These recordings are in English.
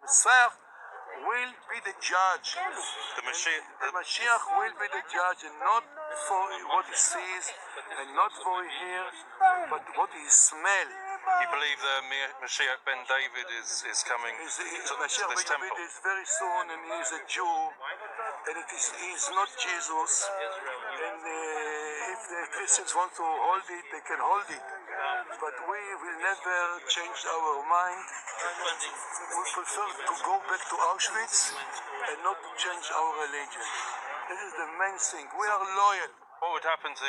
Messiah will be the judge. The Mashiach will be the judge, and not for what he sees, and not for what he hears, but what he smells. You believe the Mashiach ben David is coming to Mashiach this ben temple? David is very soon, and he is a Jew, and he is not Jesus. And if the Christians want to hold it, they can hold it. But we will never change our mind. We prefer to go back to Auschwitz and not to change our religion. This is the main thing. We are loyal. What would happen to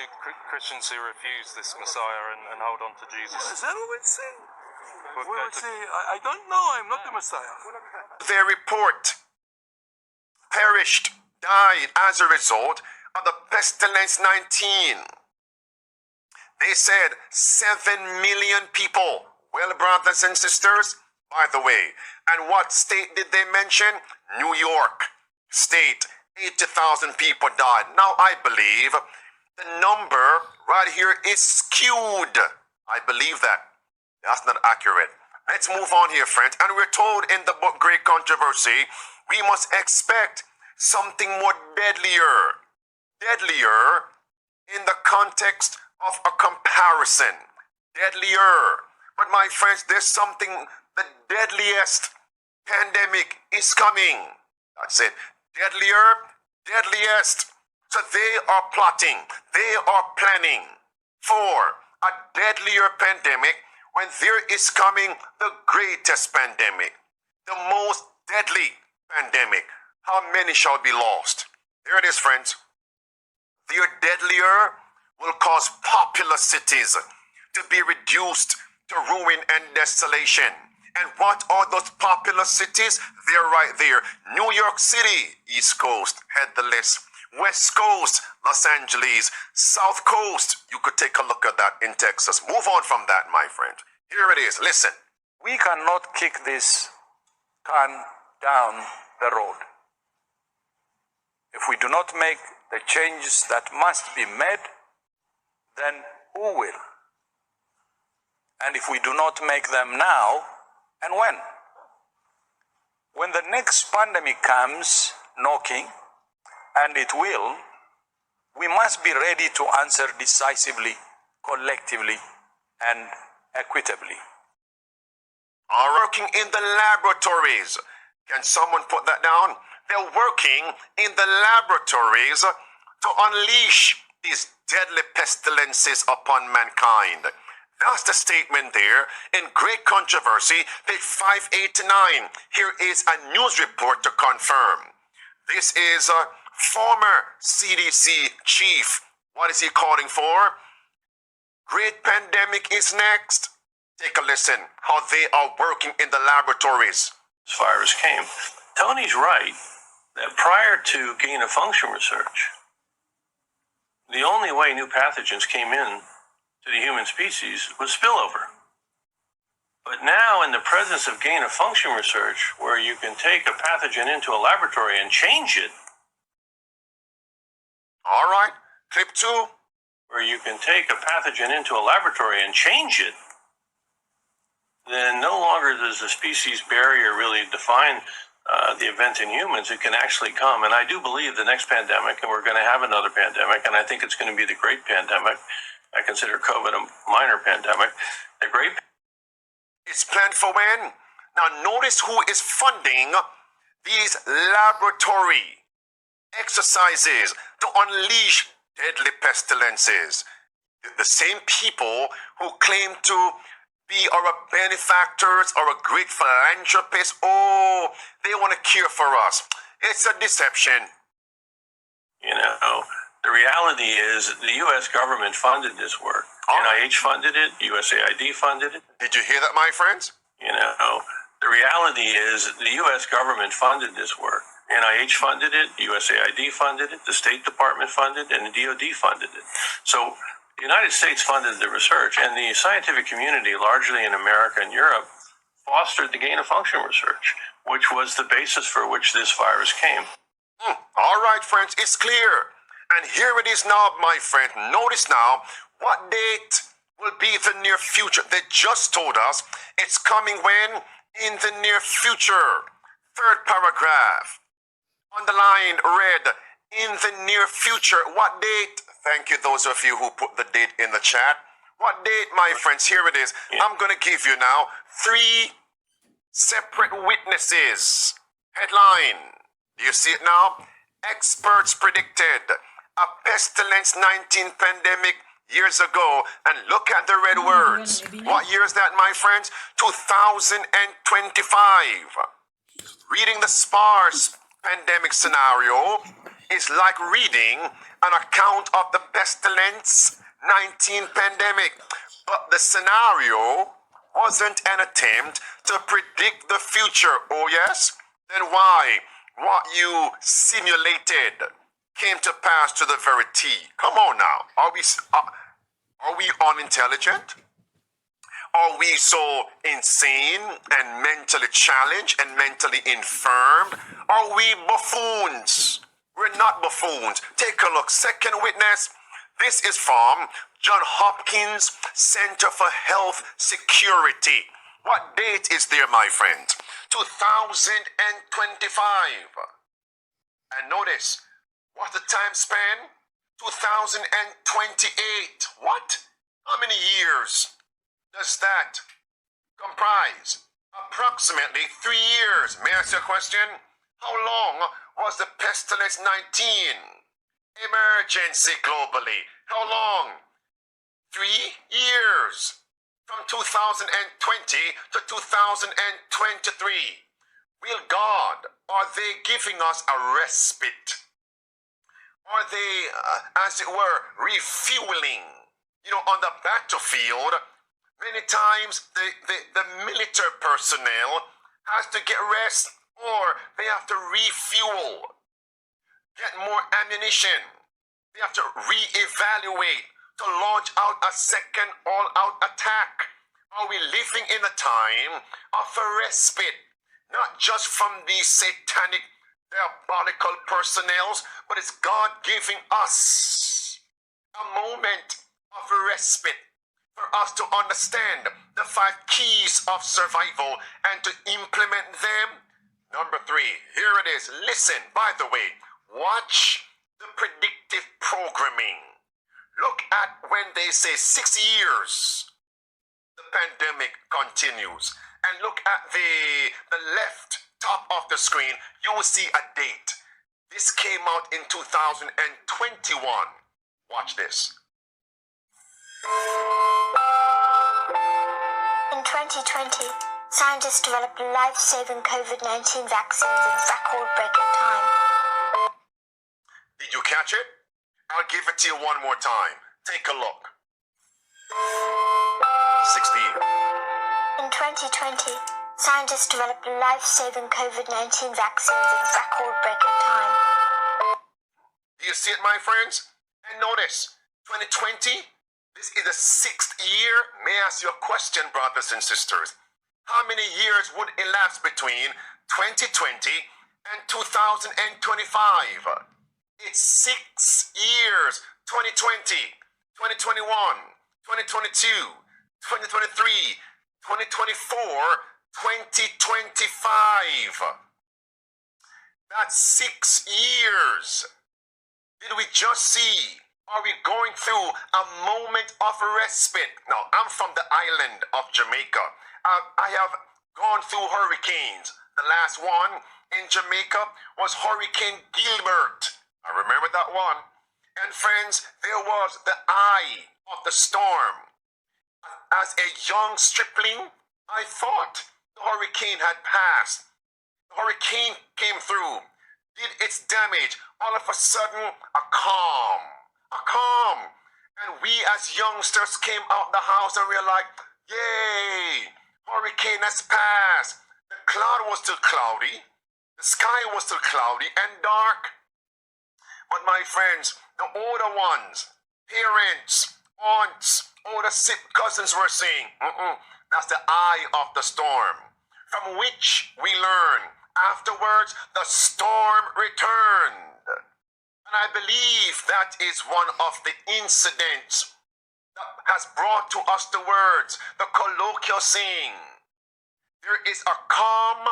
Christians who refuse this Messiah and hold on to Jesus? Then we will see. We will see. I don't know. I'm not the Messiah. Their report perished, died as a result of the pestilence 19. They said 7 million people. Well, brothers and sisters, by the way, and what state did they mention? New York State. 80,000 people died. Now, I believe the number right here is skewed. I believe that. That's not accurate. Let's move on here, friends. And we're told in the book Great Controversy, we must expect something more deadlier. Deadlier in the context of a comparison. Deadlier. But my friends, there's something, the deadliest pandemic is coming. That's it. Deadlier, deadliest. So they are plotting, they are planning for a deadlier pandemic when there is coming the greatest pandemic, the most deadly pandemic. How many shall be lost? There it is, friends. Their deadlier will cause populous cities to be reduced to ruin and desolation. And what are those populous cities? They're right there. New York City, East Coast, head the list. West Coast, Los Angeles. South Coast, you could take a look at that in Texas. Move on from that, my friend. Here it is. Listen. We cannot kick this can down the road. If we do not make the changes that must be made, then who will? And if we do not make them now, and when? When the next pandemic comes knocking, and it will, we must be ready to answer decisively, collectively, and equitably. Are working in the laboratories. Can someone put that down? They're working in the laboratories to unleash these deadly pestilences upon mankind. That's the statement there in Great Controversy, page 589. Here is a news report to confirm. This is a former CDC chief. What is he calling for? Great pandemic is next. Take a listen how they are working in the laboratories. This virus came. Tony's right that prior to gain-of-function research, the only way new pathogens came in to the human species was spillover. But now, in the presence of gain-of-function research, where you can take a pathogen into a laboratory and change it. All right, clip 2. Where you can take a pathogen into a laboratory and change it, then no longer does the species barrier really define the event in humans. It can actually come. And I do believe the next pandemic, and we're going to have another pandemic, and I think it's going to be the great pandemic. I consider COVID a minor pandemic. The great. It's planned for when? Now notice who is funding these laboratory exercises to unleash deadly pestilences. The same people who claim to be our benefactors or a great philanthropist. Oh, they want to cure for us. It's a deception. You know, the reality is the U.S. government funded this work. NIH funded it. USAID funded it. Did you hear that, my friends? You know, the reality is the U.S. government funded this work. NIH funded it. USAID funded it. The State Department funded it. And the DOD funded it. So the United States funded the research, and the scientific community, largely in America and Europe, fostered the gain-of-function research, which was the basis for which this virus came. All right, friends, it's clear. And here it is now, my friend. Notice now, what date will be the near future? They just told us it's coming when? In the near future. Third paragraph. Underlined, red. In the near future. What date? Thank you, those of you who put the date in the chat. What date, my friends? Here it is. I'm going to give you now 3 separate witnesses. Headline. Do you see it now? Experts predicted a pestilence 19 pandemic years ago. And look at the red words. What year is that, my friends? 2025. Reading the sparse pandemic scenario is like reading an account of the pestilence 19 pandemic. But the scenario wasn't an attempt to predict the future. Oh yes? Then why? What you simulated came to pass to the very T. Come on now. Are we unintelligent? Are we so insane and mentally challenged and mentally infirmed? Are we buffoons? We're not buffoons. Take a look. Second witness. This is from John Hopkins Center for Health Security. What date is there, my friends? 2025. And notice, what's the time span? 2028. What? How many years does that comprise? Approximately 3 years. May I ask you a question? How long was the pestilence 19 emergency globally? How long? 3 years. From 2020 to 2023. Will God, are they giving us a respite? Are they, as it were, refueling? You know, on the battlefield, many times the military personnel has to get rest, or they have to refuel, get more ammunition. They have to reevaluate to launch out a second all-out attack. Are we living in a time of a respite? Not just from the satanic, diabolical personnel, but it's God giving us a moment of respite for us to understand the 5 keys of survival and to implement them. Number 3, here it is. Listen, by the way, watch the predictive programming. Look at when they say 6 years, the pandemic continues. And look at the left top of the screen, you will see a date. This came out in 2021. Watch this. In 2020, scientists developed life-saving COVID-19 vaccines in record-breaking time. Did you catch it? I'll give it to you one more time. Take a look. 60. In 2020, scientists developed life-saving COVID-19 vaccines in record-breaking time. Do you see it, my friends? And notice, 2020, this is the 6th year. May I ask you a question, brothers and sisters? How many years would elapse between 2020 and 2025? It's 6 years. 2020, 2021, 2022, 2023, 2024, 2025. That's 6 years. Did we just see? Are we going through a moment of respite? Now, I'm from the island of Jamaica. I have gone through hurricanes. The last one in Jamaica was Hurricane Gilbert. I remember that one. And friends, there was the eye of the storm. As a young stripling, I thought the hurricane had passed. The hurricane came through, did its damage. All of a sudden, a calm. And we as youngsters came out the house and we were like, yay, hurricane has passed. The cloud was still cloudy. The sky was still cloudy and dark. But my friends, the older ones, parents, aunts, older cousins were saying, that's the eye of the storm, from which we learn afterwards the storm returned. And I believe that is one of the incidents that has brought to us the words, the colloquial saying, there is a calm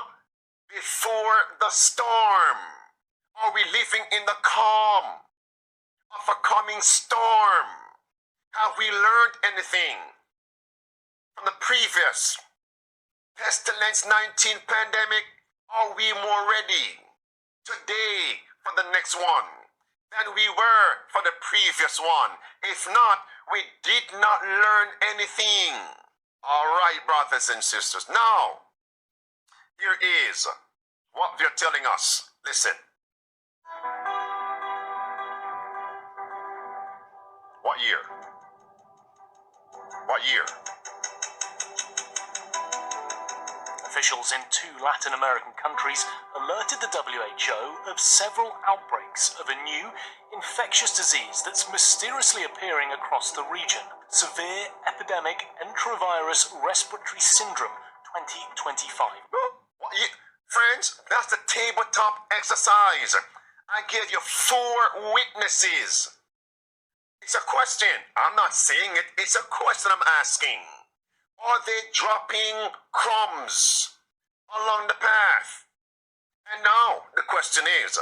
before the storm? Are we living in the calm of a coming storm? Have we learned anything from the previous pestilence 19 pandemic? Are we more ready today for the next one than we were for the previous one? If not, we did not learn anything. All right, brothers and sisters. Now, here is what they're telling us. Listen. What year? What year? Officials in 2 Latin American countries alerted the WHO of several outbreaks of a new infectious disease that's mysteriously appearing across the region. Severe epidemic enterovirus respiratory syndrome 2025. Friends, that's the tabletop exercise. I gave you 4 witnesses. It's a question. I'm not saying it. It's a question I'm asking. Are they dropping crumbs along the path? And now the question is,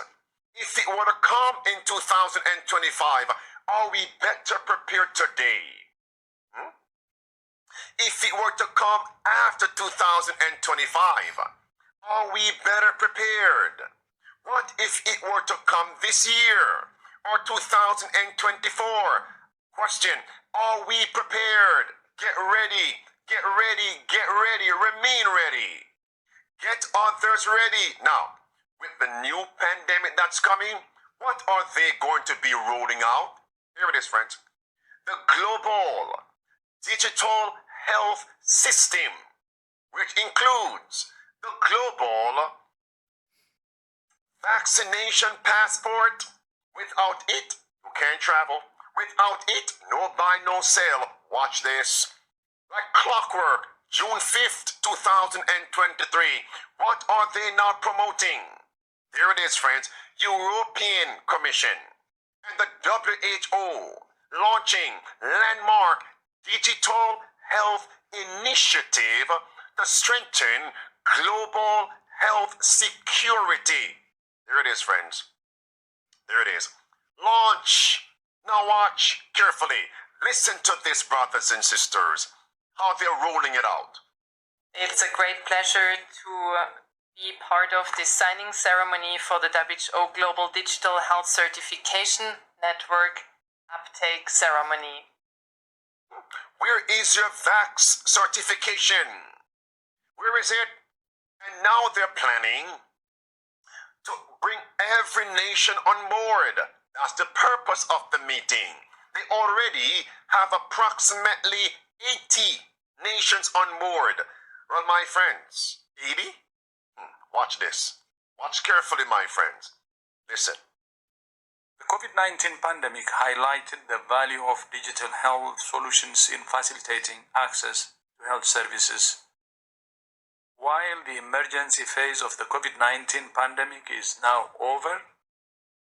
if it were to come in 2025, are we better prepared today? If it were to come after 2025, are we better prepared? What if it were to come this year or 2024? Question, are we prepared? Get ready, get ready, get ready, remain ready. Get others ready. Now, with the new pandemic that's coming, what are they going to be rolling out? Here it is, friends. The global digital health system, which includes the global vaccination passport. Without it, you can't travel. Without it, no buy, no sell. Watch this. Like clockwork, June 5th, 2023. What are they now promoting? There it is, friends. European Commission and the WHO launching landmark digital health initiative to strengthen global health security. There it is, friends. There it is. Launch. Now watch carefully. Listen to this, brothers and sisters, how they're rolling it out. It's a great pleasure to be part of this signing ceremony for the WHO Global Digital Health Certification Network uptake ceremony. Where is your VAX certification? Where is it? And now they're planning to bring every nation on board. That's the purpose of the meeting. They already have approximately 80 nations on board. Well, my friends, 80? Watch this. Watch carefully, my friends. Listen. The COVID-19 pandemic highlighted the value of digital health solutions in facilitating access to health services. While the emergency phase of the COVID-19 pandemic is now over,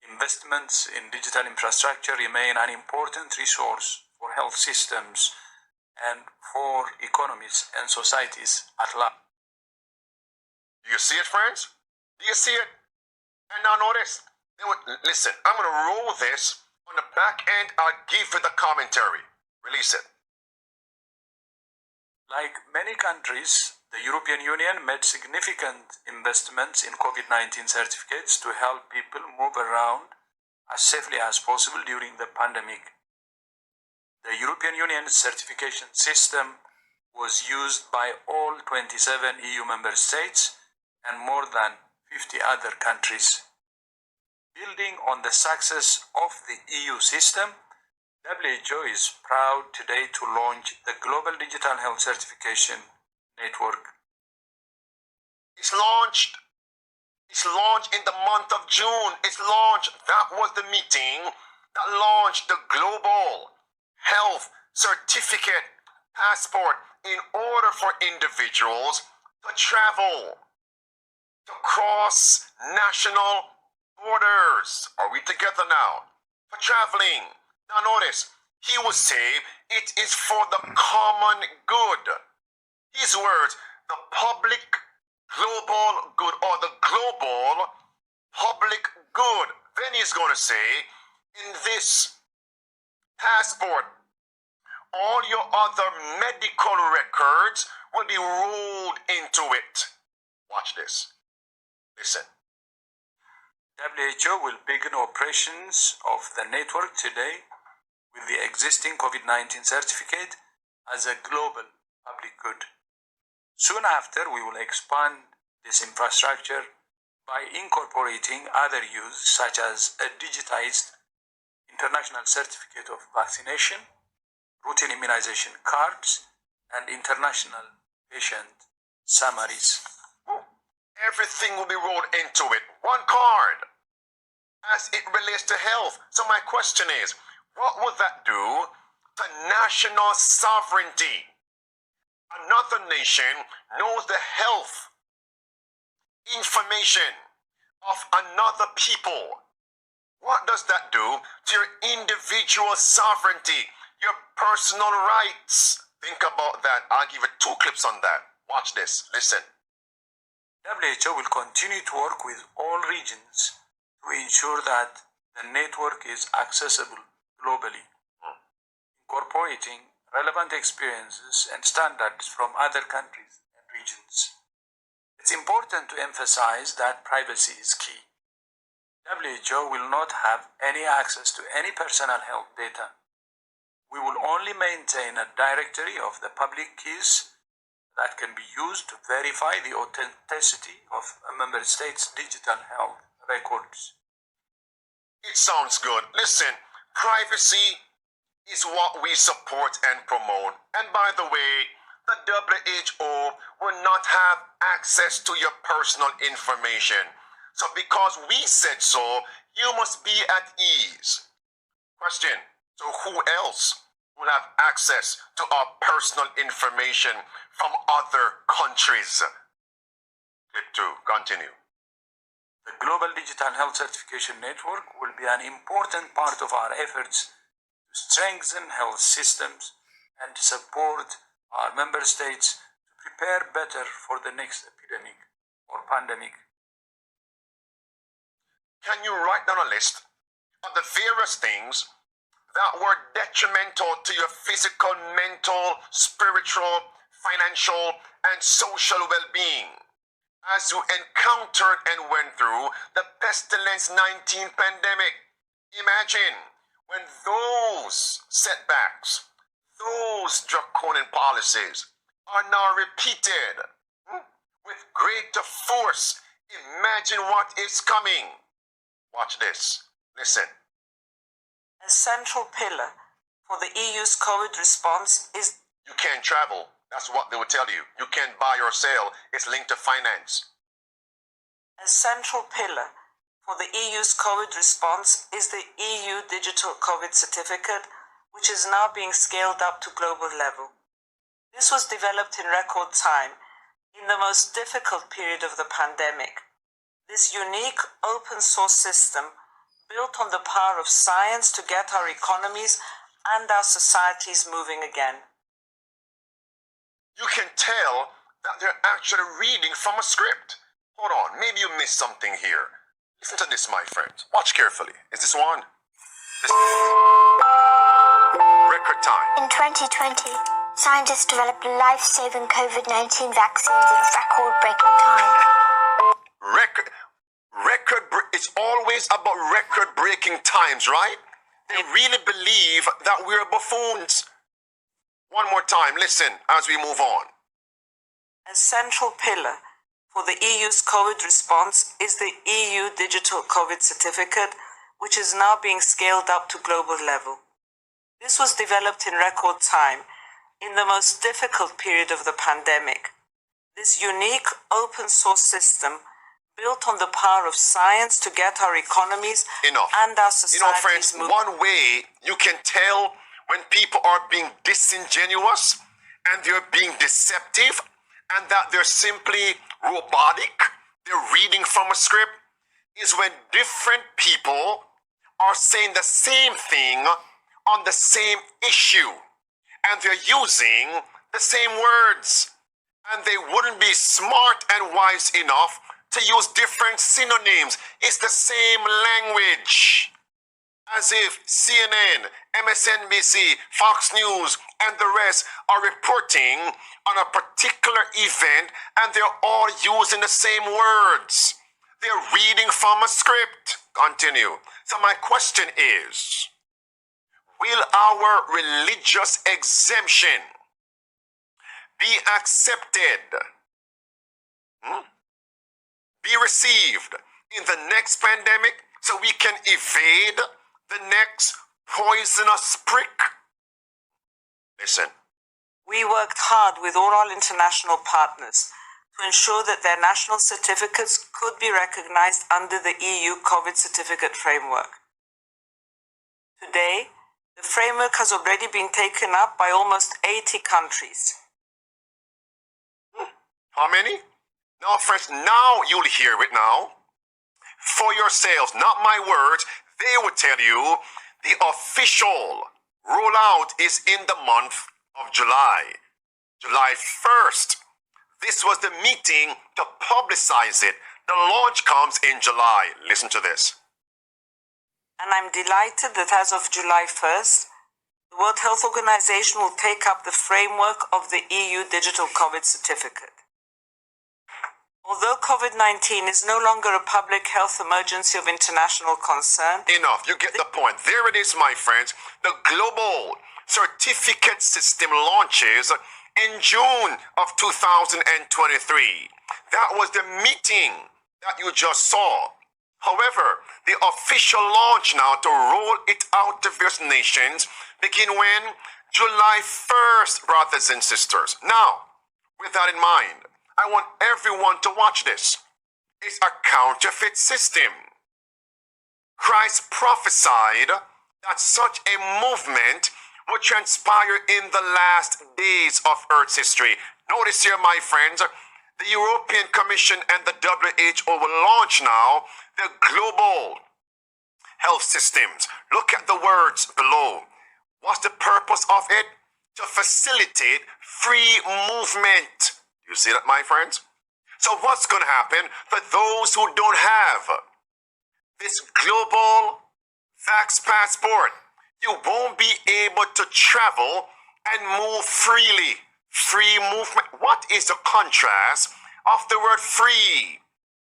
investments in digital infrastructure remain an important resource for health systems and for economies and societies at large. Do you see it, friends? Do you see it? And now notice. Listen, I'm going to roll this. On the back end, I'll give you the commentary. Release it. Like many countries, the European Union made significant investments in COVID-19 certificates to help people move around as safely as possible during the pandemic. The European Union certification system was used by all 27 EU member states and more than 50 other countries. Building on the success of the EU system, WHO is proud today to launch the Global Digital Health Certification Network. It's launched in the month of June. It's launched. That was the meeting that launched the Global Health Certificate Passport in order for individuals to travel, to cross national borders. Are we together now? For traveling. Now notice, he will say it is for the common good. His words, the public global good or the global public good. Then he's going to say, in this passport, all your other medical records will be rolled into it. Watch this. Listen. WHO will begin operations of the network today with the existing COVID-19 certificate as a global public good. Soon after, we will expand this infrastructure by incorporating other use such as a digitized international certificate of vaccination, routine immunization cards, and international patient summaries. Everything will be rolled into it. One card. As it relates to health. So my question is, what would that do to national sovereignty? Another nation knows the health information of another people. What does that do to your individual sovereignty, your personal rights? Think about that. I'll give you 2 clips on that. Watch this. Listen. WHO will continue to work with all regions to ensure that the network is accessible globally, incorporating relevant experiences and standards from other countries and regions. It's important to emphasize that privacy is key. WHO will not have any access to any personal health data. We will only maintain a directory of the public keys that can be used to verify the authenticity of a member state's digital health records. It sounds good. Listen, privacy is what we support and promote. And by the way, the WHO will not have access to your personal information. So because we said so, you must be at ease. Question, so who else will have access to our personal information from other countries? Clip 2, continue. The Global Digital Health Certification Network will be an important part of our efforts to strengthen health systems and to support our member states to prepare better for the next epidemic or pandemic. Can you write down a list of the various things that were detrimental to your physical, mental, spiritual, financial, and social well-being as you encountered and went through the pestilence 19 pandemic? Imagine when those setbacks, those draconian policies are now repeated with greater force. Imagine what is coming. Watch this. Listen. A central pillar for the EU's COVID response is you can't travel. That's what they will tell you. You can't buy or sell. It's linked to finance. a central pillar for the EU's COVID response is the EU Digital COVID Certificate, which is now being scaled up to global level. This was developed in record time in the most difficult period of the pandemic. This unique open source system built on the power of science to get our economies and our societies moving again. You can tell that they're actually reading from a script. Hold on, maybe you missed something here. Listen to this, my friends. Watch carefully. Is this one? Record time. In 2020, scientists developed life-saving COVID-19 vaccines in record-breaking time. It's always about record-breaking times, right? They really believe that we're buffoons. One more time, listen as we move on. A central pillar for the EU's COVID response is the EU Digital COVID Certificate, which is now being scaled up to global level. This was developed in record time in the most difficult period of the pandemic. This unique open source system built on the power of science to get our economies and our societies friends, moving. one way you can tell when people are being disingenuous and they're being deceptive and that they're simply robotic, they're reading from a script, is when different people are saying the same thing on the same issue and they're using the same words and they wouldn't be smart and wise enough to use different synonyms. It's the same language. As if CNN, MSNBC, Fox News, and the rest are reporting on a particular event and they're all using the same words. They're reading from a script. Continue. So my question is, will our religious exemption be accepted, be received in the next pandemic so we can evade the next poisonous prick? Listen. We worked hard with all our international partners to ensure that their national certificates could be recognized under the EU COVID certificate framework. Today, the framework has already been taken up by almost 80 countries. How many? Now, friends, now you'll hear it now. For yourselves, not my words. They will tell you the official rollout is in the month of July. July 1st. This was the meeting to publicize it. The launch comes in July. Listen to this. And I'm delighted that as of July 1st, the World Health Organization will take up the framework of the EU Digital COVID Certificate. Although COVID-19 is no longer a public health emergency of international concern... Enough, you get the point. There it is, my friends. The global certificate system launches in June of 2023. That was the meeting that you just saw. However, the official launch now to roll it out to various nations begin when? July 1st, brothers and sisters. Now, with that in mind, I want everyone to watch this. It's a counterfeit system. Christ prophesied that such a movement would transpire in the last days of Earth's history. Notice here, my friends, the European Commission and the WHO will launch now the global health systems. Look at the words below. What's the purpose of it? To facilitate free movement. You see that, my friends? So what's going to happen for those who don't have this global vax passport? You won't be able to travel and move freely. Free movement. What is the contrast of the word free?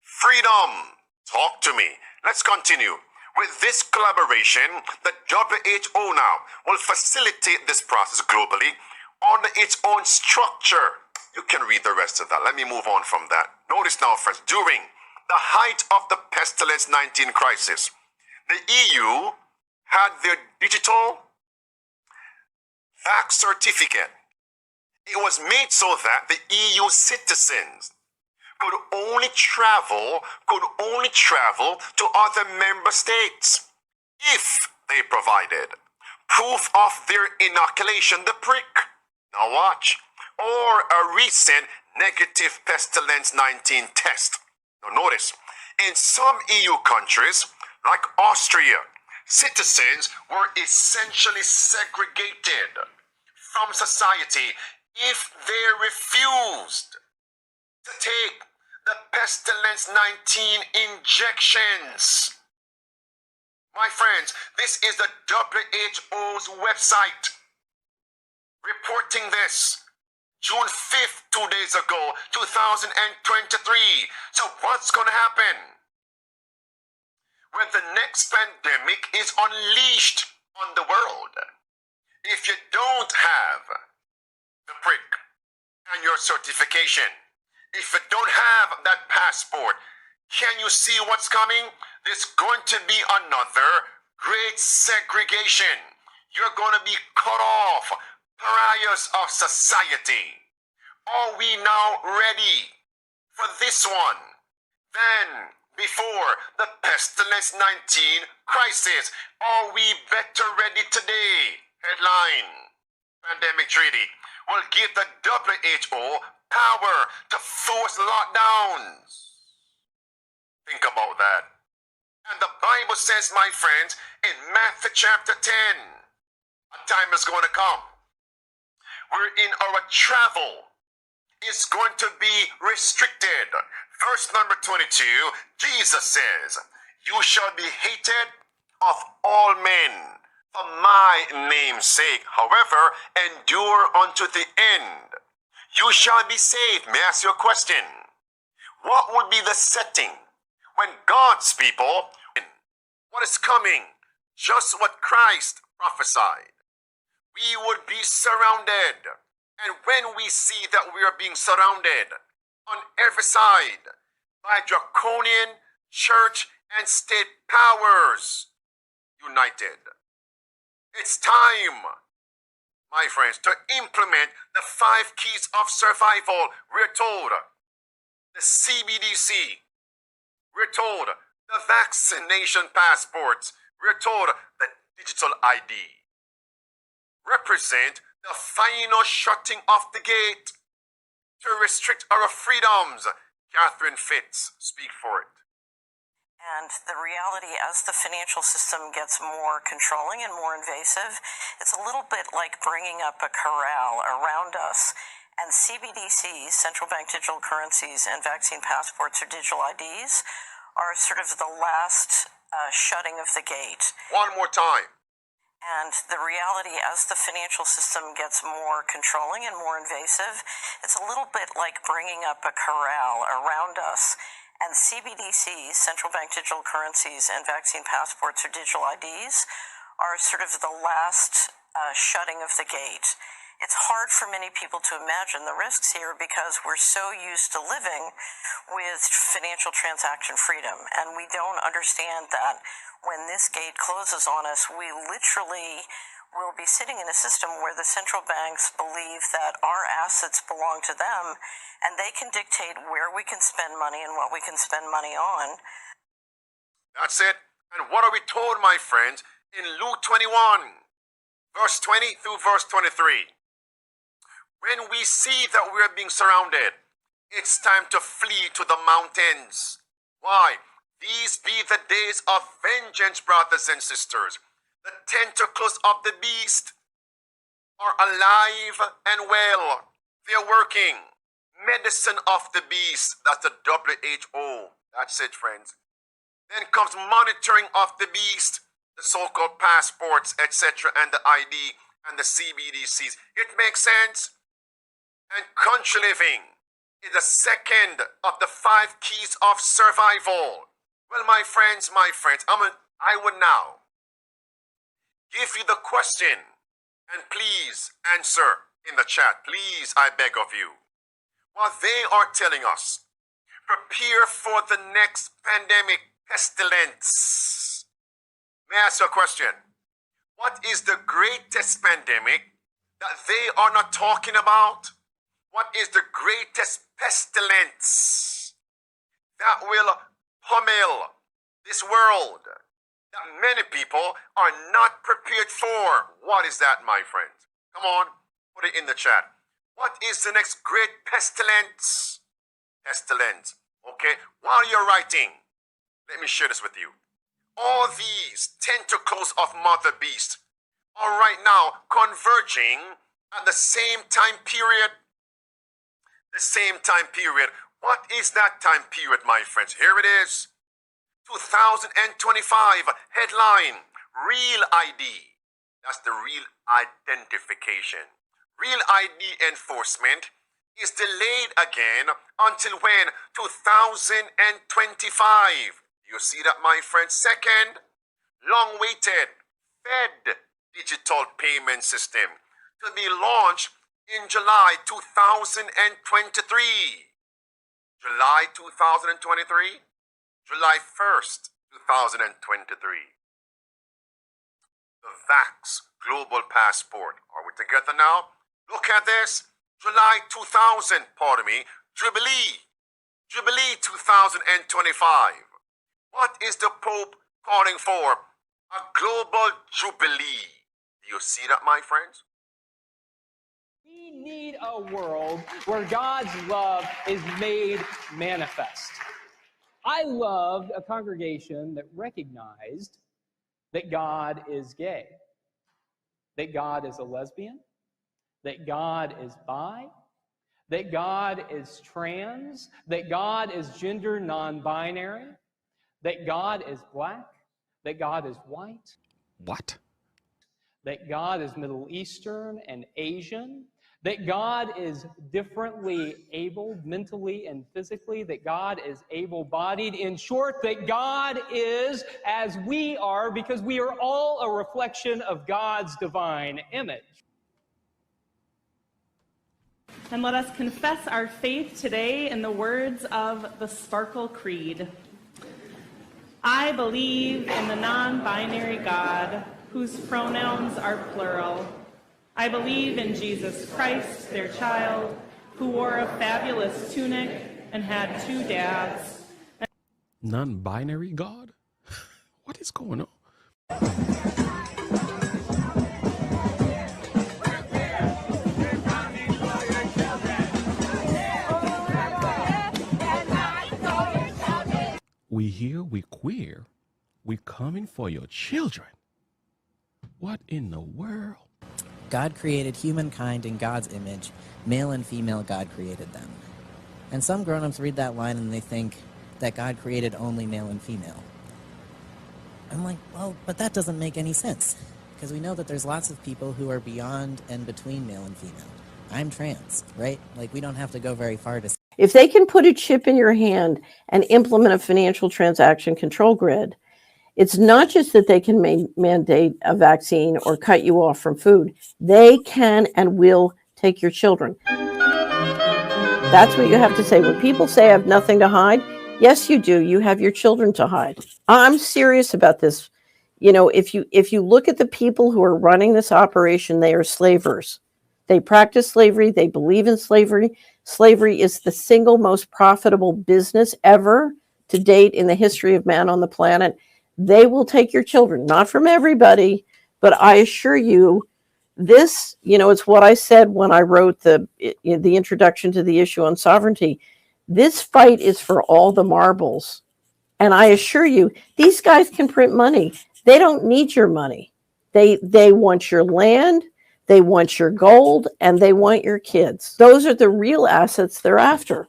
Freedom. Talk to me. Let's continue. With this collaboration, the WHO now will facilitate this process globally under its own structure. You can read the rest of that. Let me move on from that. Notice now, friends, during the height of the pestilence 19 crisis, the EU had their digital vax certificate. It was made so that the EU citizens could only travel to other member states if they provided proof of their inoculation, the prick. Now watch. Or a recent negative pestilence 19 test. Now notice, in some EU countries, like Austria, citizens were essentially segregated from society if they refused to take the pestilence 19 injections. My friends, this is the WHO's website reporting this. June 5th, 2 days ago, 2023. So what's going to happen when the next pandemic is unleashed on the world? If you don't have the prick and your certification, if you don't have that passport, can you see what's coming? There's going to be another great segregation. You're going to be cut off. Pariahs of society. Are we now ready for this one? Then, before the pestilence 19 crisis, are we better ready today? Headline: Pandemic Treaty will give the WHO power to force lockdowns. Think about that. And the Bible says, my friends, in Matthew chapter 10, a time is going to come. We're in our travel is going to be restricted. Verse number 22, Jesus says, "You shall be hated of all men for my name's sake. However, endure unto the end. You shall be saved." May I ask you a question? What would be the setting when God's people, what is coming? Just what Christ prophesied. We would be surrounded. And when we see that we are being surrounded on every side by draconian church and state powers united, it's time, my friends, to implement the 5 keys of survival. We're told the CBDC, we're told the vaccination passports, we're told the digital ID represent the final shutting of the gate to restrict our freedoms. Catherine Fitz, speak for it. And the reality, as the financial system gets more controlling and more invasive, it's a little bit like bringing up a corral around us. And CBDCs, central bank digital currencies, and vaccine passports or digital IDs are sort of the last shutting of the gate. One more time. And the reality, as the financial system gets more controlling and more invasive, it's a little bit like bringing up a corral around us. And CBDCs, central bank digital currencies, and vaccine passports or digital IDs are sort of the last shutting of the gate. It's hard for many people to imagine the risks here because we're so used to living with financial transaction freedom, and we don't understand that when this gate closes on us, we literally will be sitting in a system where the central banks believe that our assets belong to them, and they can dictate where we can spend money and what we can spend money on. That's it. And what are we told, my friends, in Luke 21, verse 20 through verse 23? When we see that we are being surrounded, it's time to flee to the mountains. Why? These be the days of vengeance, brothers and sisters. The tentacles of the beast are alive and well. They're working. Medicine of the beast, that's the WHO. That's it, friends. Then comes monitoring of the beast, the so-called passports, etc., and the ID and the CBDCs. It makes sense. And country living is the second of the 5 keys of survival. Well, my friends, I would now give you the question, and please answer in the chat. Please, I beg of you. What they are telling us, prepare for the next pandemic pestilence. May I ask you a question? What is the greatest pandemic that they are not talking about? What is the greatest pestilence that will pummel this world that many people are not prepared for? What is that, my friends? Come on, put it in the chat. What is the next great pestilence? Pestilence. Okay, while you're writing, let me share this with you. All these tentacles of Mother Beast are right now converging at the same time period. The same time period. What is that time period, my friends? Here it is. 2025 headline, Real ID. That's the real identification. Real ID enforcement is delayed again until when? 2025. You see that, my friends? Second, long-awaited Fed digital payment system to be launched in July 2023. July 2023? July 1st, 2023. The Vax Global Passport. Are we together now? Look at this. July 2000, Jubilee. Jubilee 2025. What is the Pope calling for? A global jubilee. Do you see that, my friends? We need a world where God's love is made manifest. I loved a congregation that recognized that God is gay, that God is a lesbian, that God is bi, that God is trans, that God is gender non-binary, that God is black, that God is white. What? That God is Middle Eastern and Asian, that God is differently abled mentally and physically, that God is able-bodied. In short, that God is as we are, because we are all a reflection of God's divine image. And let us confess our faith today in the words of the Sparkle Creed. I believe in the non-binary God, whose pronouns are plural. I believe in Jesus Christ, their child, who wore a fabulous tunic and had 2 dads. Non-binary God? What is going on? We here, we queer, we coming for your children. What in the world? God created humankind in God's image. Male and female, God created them. And some grown-ups read that line and they think that God created only male and female. I'm like, well, but that doesn't make any sense. Because we know that there's lots of people who are beyond and between male and female. I'm trans, right? Like, we don't have to go very far to... If they can put a chip in your hand and implement a financial transaction control grid, it's not just that they can mandate a vaccine or cut you off from food. They can and will take your children. That's what you have to say. When people say I have nothing to hide, yes, you do. You have your children to hide. I'm serious about this. You know, if you look at the people who are running this operation, they are slavers. They practice slavery. They believe in slavery. Slavery is the single most profitable business ever to date in the history of man on the planet. They will take your children, not from everybody, but I assure you this, you know, it's what I said when I wrote the introduction to the issue on sovereignty. This fight is for all the marbles. And I assure you, these guys can print money. They don't need your money. They want your land, they want your gold, and they want your kids. Those are the real assets they're after.